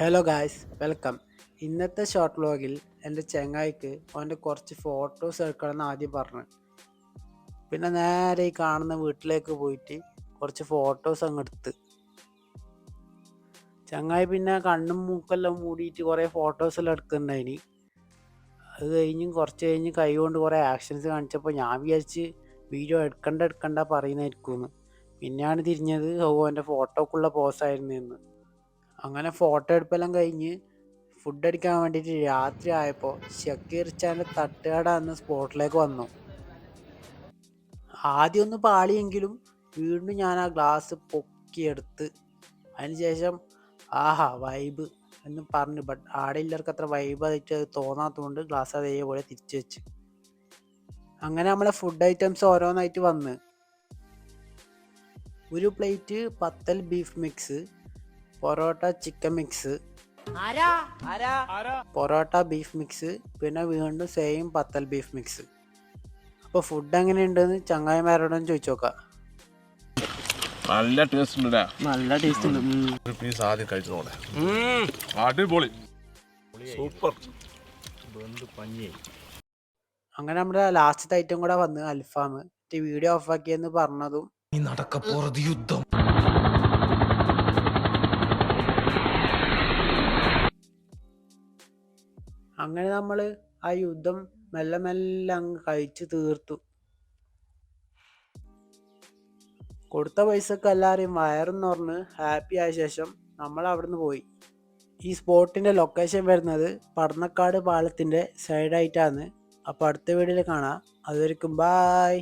Hello guys, welcome. ഇന്നത്തെ short വ്ലോഗിൽ എൻ്റെ ചങ്ങായിക്ക് അവൻ്റെ കുറച്ച് ഫോട്ടോസ് എടുക്കണമെന്ന് ആദ്യം പറഞ്ഞു. പിന്നെ നേരെ ഈ കാണുന്ന വീട്ടിലേക്ക് പോയിട്ട് കുറച്ച് ഫോട്ടോസ് അങ്ങ് എടുത്ത്. ചങ്ങായി പിന്നെ കണ്ണും മൂക്കെല്ലാം മൂടിയിട്ട് കുറേ ഫോട്ടോസെല്ലാം എടുക്കുന്നുണ്ടായിനി. അത് കുറച്ച് കഴിഞ്ഞ് കൈ കൊണ്ട് കുറേ ആക്ഷൻസ് കാണിച്ചപ്പോൾ ഞാൻ വിചാരിച്ച് വീഡിയോ എടുക്കണ്ട പറയുന്നതായിരിക്കുമെന്ന്. പിന്നെയാണ് തിരിഞ്ഞത് എൻ്റെ ഫോട്ടോക്കുള്ള പോസായിരുന്നു എന്ന്. അങ്ങനെ ഫോട്ടോ എടുപ്പെല്ലാം കഴിഞ്ഞ് ഫുഡ് അടിക്കാൻ വേണ്ടിയിട്ട് രാത്രി ആയപ്പോൾ ഷക്കീർ ഖാൻ്റെ തട്ടുകട എന്ന സ്പോട്ടിലേക്ക് വന്നു. ആദ്യം ഒന്ന് പാളിയെങ്കിലും വീണ്ടും ഞാൻ ആ ഗ്ലാസ് പൊക്കിയെടുത്ത് അതിനുശേഷം വൈബ് എന്ന് പറഞ്ഞു. ബട്ട് ആടെ എല്ലാവർക്കും അത്ര വൈബായിട്ട് തോന്നാത്തതുകൊണ്ട് ഗ്ലാസ് അതേപോലെ തിരിച്ചു വെച്ച്. അങ്ങനെ നമ്മളെ ഫുഡ് ഐറ്റംസ് ഓരോന്നായിട്ട് വന്ന്. ഒരു പ്ലേറ്റ് പത്തൽ beef mix, porotta chicken mix, porotta beef mix, പിന്നെ വീണ്ടും സെയിം പത്തൽ ബീഫ് മിക്സ്. അപ്പോൾ ഫുഡ് എങ്ങനെയുണ്ടെന്ന് ചങ്ങായിമാരോടൊന്ന് ചോദിച്ചു നോക്കാം. നല്ല ടേസ്റ്റ് ഉണ്ട്. നല്ല ടേസ്റ്റ് ഉണ്ട്. ഒരു പീസ് ആദ്യം കഴിച്ചതോടെ അടിപൊളി, സൂപ്പർ. അങ്ങനെ നമ്മുടെ ലാസ്റ്റത്തെ ഐറ്റം കൂടെ വന്ന് അൽഫാം. വീഡിയോ ഓഫാക്കിയെന്ന് പറഞ്ഞതും യുദ്ധം. അങ്ങനെ നമ്മൾ ആ യുദ്ധം മെല്ലെ മെല്ലെ അങ്ങ് കഴിച്ച് തീർത്തു. കൊടുത്ത പൈസക്ക് എല്ലാവരെയും വയറും തുറന്ന് ഹാപ്പി ആയ ശേഷം നമ്മൾ അവിടുന്ന് പോയി. ഈ സ്പോട്ടിൻ്റെ ലൊക്കേഷൻ വരുന്നത് പടന്നക്കാട് പാലത്തിൻ്റെ സൈഡായിട്ടാണ്. അപ്പോൾ അടുത്ത വീഡിയോയിൽ കാണാം. അതുവരെക്കും ബായ്.